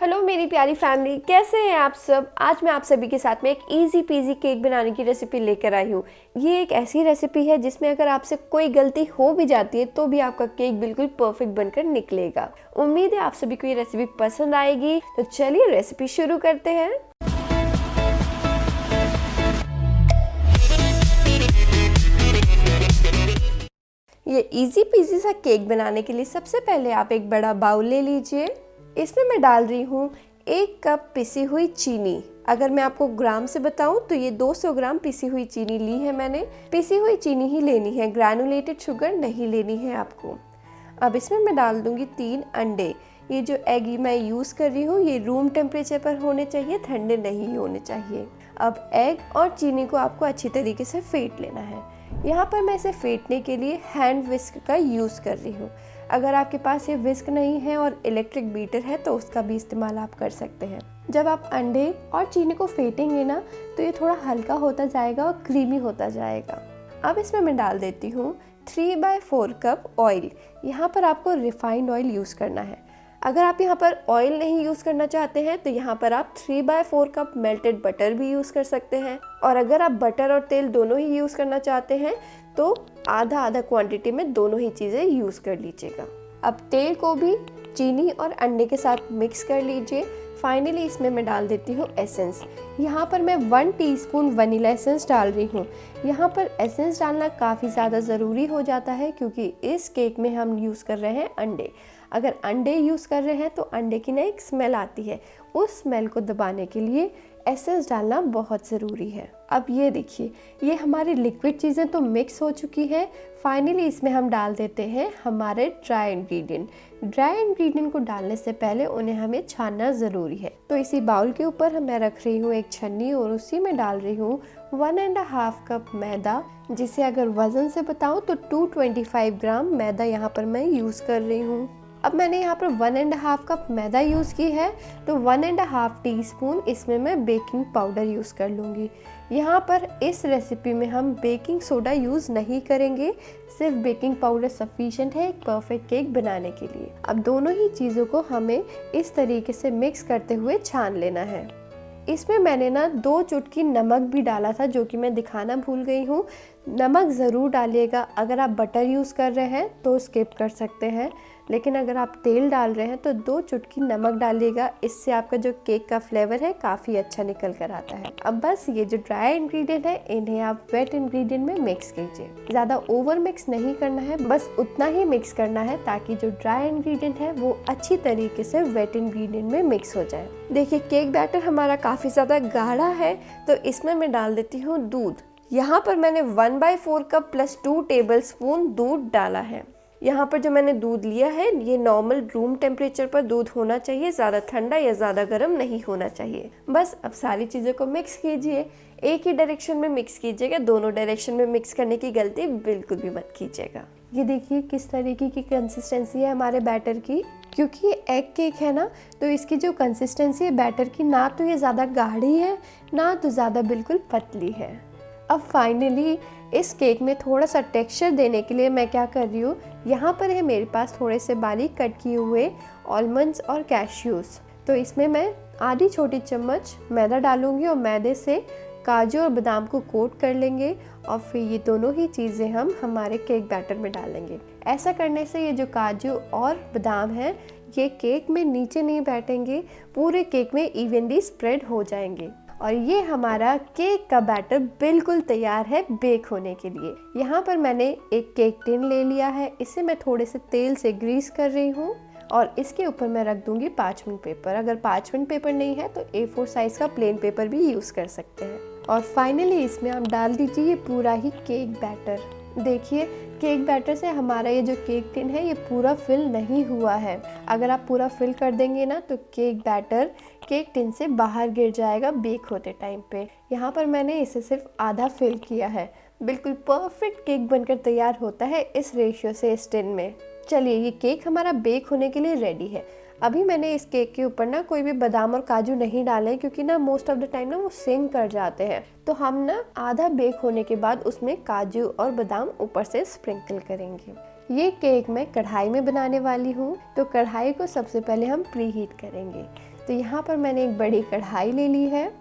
Hello मेरी प्यारी family, कैसे हैं आप सब। आज मैं आप सभी के साथ में एक इजी पीजी केक बनाने की रेसिपी लेकर आई हूँ। ये एक ऐसी रेसिपी है जिसमें अगर आपसे कोई गलती हो भी जाती है तो भी आपका केक बिल्कुल परफेक्ट बनकर निकलेगा। उम्मीद है आप सभी को ये रेसिपी पसंद आएगी। तो चलिए रेसिपी शुरू करते हैं। ये इजी पीजी सा केक बनाने के लिए सबसे पहले आप एक बड़ा बाउल ले लीजिए। इसमें मैं डाल रही हूँ 1 कप पिसी हुई चीनी। अगर मैं आपको ग्राम से बताऊं तो ये 200 ग्राम पिसी हुई चीनी ली है मैंने। पिसी हुई चीनी ही लेनी है, ग्रैनुलेटेड शुगर नहीं लेनी है आपको। अब इसमें मैं डाल दूंगी 3 अंडे। ये जो एग मैं यूज़ कर रही हूँ ये रूम टेम्परेचर पर होने चाहिए, ठंडे नहीं होने चाहिए। अब एग और चीनी को आपको अच्छी तरीके से फेंट लेना है। यहाँ पर मैं इसे फेंटने के लिए हैंड विस्क का यूज़ कर रही हूँ। अगर आपके पास ये विस्क नहीं है और इलेक्ट्रिक बीटर है तो उसका भी इस्तेमाल आप कर सकते हैं। जब आप अंडे और चीनी को फेंटेंगे ना तो ये थोड़ा हल्का होता जाएगा और क्रीमी होता जाएगा। अब इसमें मैं डाल देती हूँ 3/4 कप ऑयल। यहाँ पर आपको रिफाइंड ऑयल यूज़ करना है। अगर आप यहाँ पर ऑयल नहीं यूज़ करना चाहते हैं तो यहाँ पर आप 3/4 कप मेल्टेड बटर भी यूज़ कर सकते हैं। और अगर आप बटर और तेल दोनों ही यूज़ करना चाहते हैं तो आधा आधा क्वांटिटी में दोनों ही चीज़ें यूज़ कर लीजिएगा। अब तेल को भी चीनी और अंडे के साथ मिक्स कर लीजिए। फाइनली इसमें मैं डाल देती हूँ एसेंस। यहाँ पर मैं 1 टीस्पून वनीला एसेंस डाल रही हूँ। यहाँ पर एसेंस डालना काफ़ी ज़्यादा ज़रूरी हो जाता है क्योंकि इस केक में हम यूज़ कर रहे हैं अंडे। अगर अंडे यूज़ कर रहे हैं तो अंडे की ना एक स्मेल आती है, उस स्मेल को दबाने के लिए एसेंस डालना बहुत ज़रूरी है। अब ये देखिए, ये हमारी लिक्विड चीज़ें तो मिक्स हो चुकी है। फाइनली इसमें हम डाल देते हैं हमारे ड्राई इंग्रेडिएंट। ड्राई इंग्रेडिएंट को डालने से पहले उन्हें हमें छानना ज़रूरी है। तो इसी बाउल के ऊपर मैं रख रही हूँ एक छन्नी और उसी में डाल रही हूँ 1.5 कप मैदा, जिसे अगर वज़न से बताऊँ तो 225 ग्राम मैदा यहाँ पर मैं यूज़ कर रही हूँ। अब मैंने यहाँ पर 1.5 कप मैदा यूज़ की है तो 1.5 टीस्पून इसमें मैं बेकिंग पाउडर यूज़ कर लूँगी। यहाँ पर इस रेसिपी में हम बेकिंग सोडा यूज़ नहीं करेंगे, सिर्फ बेकिंग पाउडर सफिशिएंट है एक परफेक्ट केक बनाने के लिए। अब दोनों ही चीज़ों को हमें इस तरीके से मिक्स करते हुए छान लेना है। इसमें मैंने ना 2 चुटकी नमक भी डाला था जो कि मैं दिखाना भूल गई हूँ। नमक ज़रूर डालिएगा। अगर आप बटर यूज़ कर रहे हैं तो स्किप कर सकते हैं, लेकिन अगर आप तेल डाल रहे हैं तो 2 चुटकी नमक डालिएगा। इससे आपका जो केक का फ्लेवर है काफ़ी अच्छा निकल कर आता है। अब बस ये जो ड्राई इंग्रेडिएंट है इन्हें आप वेट इंग्रेडिएंट में मिक्स कीजिए। ज़्यादा ओवर मिक्स नहीं करना है, बस उतना ही मिक्स करना है ताकि जो ड्राई इंग्रेडिएंट है वो अच्छी तरीके से वेट इंग्रेडिएंट में मिक्स हो जाए। देखिए केक बैटर हमारा काफ़ी ज़्यादा गाढ़ा है तो इसमें मैं डाल देती हूँ दूध। यहाँ पर मैंने 1/4 कप प्लस 2 टेबलस्पून दूध डाला है। यहाँ पर जो मैंने दूध लिया है ये नॉर्मल रूम टेम्परेचर पर दूध होना चाहिए, ज़्यादा ठंडा या ज़्यादा गर्म नहीं होना चाहिए। बस अब सारी चीज़ों को मिक्स कीजिए। एक ही डायरेक्शन में मिक्स कीजिएगा, दोनों डायरेक्शन में मिक्स करने की गलती बिल्कुल भी मत कीजिएगा। ये देखिए किस तरीके की कंसिस्टेंसी है हमारे बैटर की। क्योंकि ये एग केक है ना तो इसकी जो कंसिस्टेंसी है बैटर की, ना तो ये ज़्यादा गाढ़ी है ना तो ज़्यादा बिल्कुल पतली है। अब फाइनली इस केक में थोड़ा सा टेक्सचर देने के लिए मैं क्या कर रही हूँ, यहाँ पर है मेरे पास थोड़े से बारीक कट किए हुए almonds और cashews। तो इसमें मैं आधी छोटी चम्मच मैदा डालूंगी और मैदे से काजू और बादाम को कोट कर लेंगे और फिर ये दोनों ही चीज़ें हम हमारे केक बैटर में डालेंगे। ऐसा करने से ये जो काजू और बादाम है ये केक में नीचे नहीं बैठेंगे, पूरे केक में इवनली स्प्रेड हो जाएंगे। और ये हमारा केक का बैटर बिल्कुल तैयार है बेक होने के लिए। यहाँ पर मैंने एक केक टिन ले लिया है, इसे मैं थोड़े से तेल से ग्रीस कर रही हूँ और इसके ऊपर मैं रख दूंगी पार्चमेंट पेपर। अगर पार्चमेंट पेपर नहीं है तो A4 साइज का प्लेन पेपर भी यूज़ कर सकते हैं। और फाइनली इसमें आप डाल दीजिए ये पूरा ही केक बैटर। देखिए केक बैटर से हमारा ये जो केक टिन है ये पूरा फिल नहीं हुआ है। अगर आप पूरा फिल कर देंगे ना तो केक बैटर केक टिन से बाहर गिर जाएगा बेक होते टाइम पे। यहाँ पर मैंने इसे सिर्फ आधा फिल किया है। बिल्कुल परफेक्ट केक बनकर तैयार होता है इस रेशियो से इस टिन में। चलिए ये केक हमारा बेक होने के लिए रेडी है। अभी मैंने इस केक के ऊपर ना कोई भी बादाम और काजू नहीं डाले क्योंकि ना मोस्ट ऑफ द टाइम ना वो सिंक कर जाते हैं। तो हम ना आधा बेक होने के बाद उसमें काजू और बादाम ऊपर से स्प्रिंकल करेंगे। ये केक मैं कढ़ाई में बनाने वाली हूँ तो कढ़ाई को सबसे पहले हम प्री हीट करेंगे। तो यहाँ पर मैंने एक बड़ी कढ़ाई ले ली है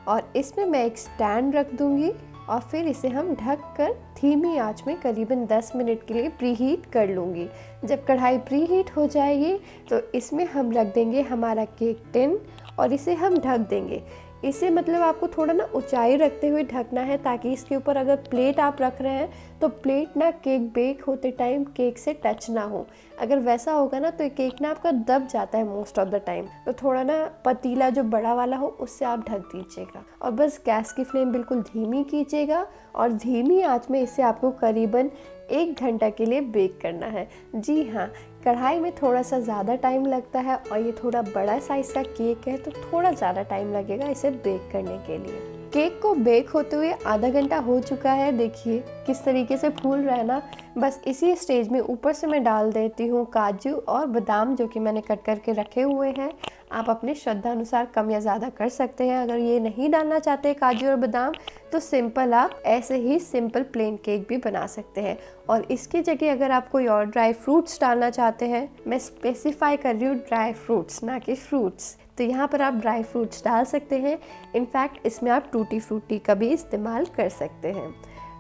और इसमें मैं एक स्टैंड रख दूँगी और फिर इसे हम ढक कर धीमी आंच में करीबन 10 मिनट के लिए प्रीहीट कर लूँगी। जब कढ़ाई प्रीहीट हो जाएगी तो इसमें हम रख देंगे हमारा केक टिन और इसे हम ढक देंगे। इसे मतलब आपको थोड़ा ना ऊंचाई रखते हुए ढकना है, ताकि इसके ऊपर अगर प्लेट आप रख रहे हैं तो प्लेट ना केक बेक होते टाइम केक से टच ना हो। अगर वैसा होगा ना तो केक ना आपका दब जाता है मोस्ट ऑफ द टाइम। तो थोड़ा ना पतीला जो बड़ा वाला हो उससे आप ढक दीजिएगा और बस गैस की फ्लेम बिल्कुल धीमी कीजिएगा और धीमी आंच में इसे आपको करीबन 1 घंटा के लिए बेक करना है। जी हाँ, कढ़ाई में थोड़ा सा ज़्यादा टाइम लगता है और ये थोड़ा बड़ा साइज़ का केक है तो थोड़ा ज़्यादा टाइम लगेगा इसे बेक करने के लिए। केक को बेक होते हुए आधा घंटा हो चुका है। देखिए किस तरीके से फूल रहा है ना। बस इसी स्टेज में ऊपर से मैं डाल देती हूँ काजू और बादाम जो कि मैंने कट करके रखे हुए हैं। आप अपने श्रद्धा अनुसार कम या ज़्यादा कर सकते हैं। अगर ये नहीं डालना चाहते काजू और बादाम तो सिंपल आप ऐसे ही सिंपल प्लेन केक भी बना सकते हैं। और इसकी जगह अगर आप कोई और ड्राई फ्रूट्स डालना चाहते हैं, मैं स्पेसिफाई कर रही हूँ ड्राई फ्रूट्स ना कि फ्रूट्स, तो यहाँ पर आप ड्राई फ्रूट्स डाल सकते हैं। इनफैक्ट इसमें आप टूटी फ्रूटी का भी इस्तेमाल कर सकते हैं।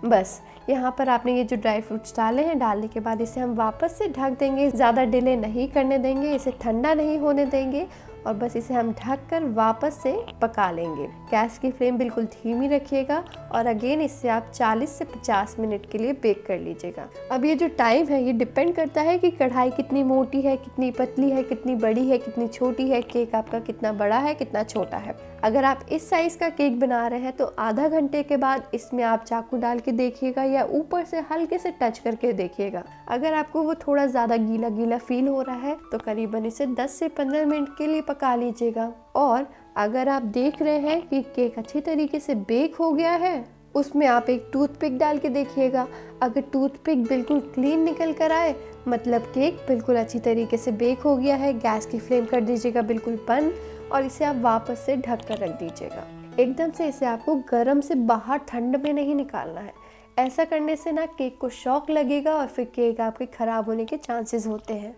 बस यहाँ पर आपने ये जो ड्राई फ्रूट्स डाले हैं, डालने के बाद इसे हम वापस से ढक देंगे। ज़्यादा डिले नहीं करने देंगे, इसे ठंडा नहीं होने देंगे और बस इसे हम ढक कर वापस से पका लेंगे। गैस की फ्लेम बिल्कुल धीमी रखिएगा और अगेन इससे आप 40 से 50 मिनट के लिए बेक कर लीजिएगा। अब ये जो टाइम है ये डिपेंड करता है कि कढ़ाई कितनी मोटी है, कितनी पतली है, कितनी बड़ी है, कितनी छोटी है, केक आपका कितना बड़ा है, कितना छोटा है। अगर आप इस साइज़ का केक बना रहे हैं तो आधा घंटे के बाद इसमें आप चाकू डाल के देखिएगा या ऊपर से हल्के से टच करके देखिएगा। अगर आपको वो थोड़ा ज़्यादा गीला गीला फील हो रहा है तो करीबन इसे 10 से 15 मिनट के लिए पका लीजिएगा। और अगर आप देख रहे हैं कि केक अच्छी तरीके से बेक हो गया है, उसमें आप एक टूथपिक डाल के देखिएगा। अगर टूथपिक बिल्कुल क्लीन निकल कर आए मतलब केक बिल्कुल अच्छी तरीके से बेक हो गया है। गैस की फ्लेम कर दीजिएगा बिल्कुल बंद और इसे आप वापस से ढक कर रख दीजिएगा। एकदम से इसे आपको गर्म से बाहर ठंड में नहीं निकालना है। ऐसा करने से ना केक को शॉक लगेगा और फिर केक आपके ख़राब होने के चांसेस होते हैं।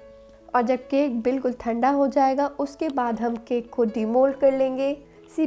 और जब केक बिल्कुल ठंडा हो जाएगा उसके बाद हम केक को डीमोल्ड कर लेंगे।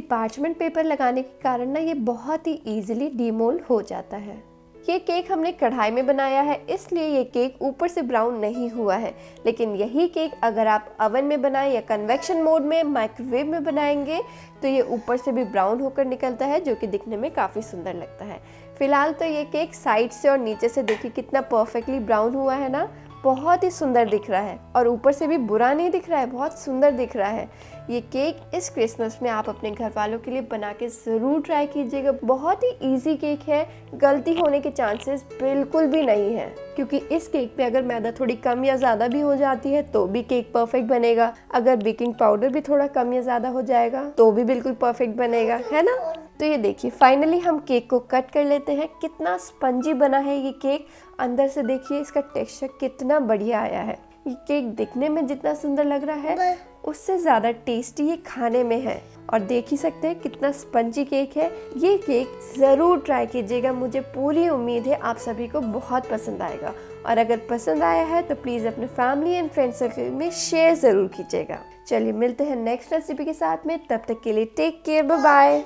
पार्चमेंट पेपर लगाने के कारण ना ये बहुत ही ईजिली डीमोल्ड हो जाता है। ये केक हमने कढ़ाई में बनाया है इसलिए ये केक ऊपर से ब्राउन नहीं हुआ है, लेकिन यही केक अगर आप ओवन में बनाएं या कन्वेक्शन मोड में माइक्रोवेव में बनाएंगे तो ये ऊपर से भी ब्राउन होकर निकलता है, जो कि दिखने में काफ़ी सुंदर लगता है। फिलहाल तो ये केक साइड से और नीचे से देखिए कितना परफेक्टली ब्राउन हुआ है ना, बहुत ही सुंदर दिख रहा है और ऊपर से भी बुरा नहीं दिख रहा है, बहुत सुंदर दिख रहा है। ये केक इस क्रिसमस में आप अपने घर वालों के लिए बना के ज़रूर ट्राई कीजिएगा। बहुत ही इजी केक है, गलती होने के चांसेस बिल्कुल भी नहीं है, क्योंकि इस केक पे अगर मैदा थोड़ी कम या ज़्यादा भी हो जाती है तो भी केक परफेक्ट बनेगा। अगर बेकिंग पाउडर भी थोड़ा कम या ज़्यादा हो जाएगा तो भी बिल्कुल परफेक्ट बनेगा, है ना। तो ये देखिए फाइनली हम केक को कट कर लेते हैं। कितना स्पंजी बना है ये केक, अंदर से देखिए इसका टेक्सचर कितना बढ़िया आया है। ये केक दिखने में जितना सुंदर लग रहा है उससे ज़्यादा टेस्टी ये खाने में है। और देख ही सकते हैं कितना स्पंजी केक है। ये केक ज़रूर ट्राई कीजिएगा, मुझे पूरी उम्मीद है आप सभी को बहुत पसंद आएगा। और अगर पसंद आया है तो प्लीज़ अपने फैमिली एंड फ्रेंड सर्कल में शेयर ज़रूर कीजिएगा। चलिए मिलते हैं नेक्स्ट रेसिपी के साथ में, तब तक के लिए टेक केयर, बाय बाय।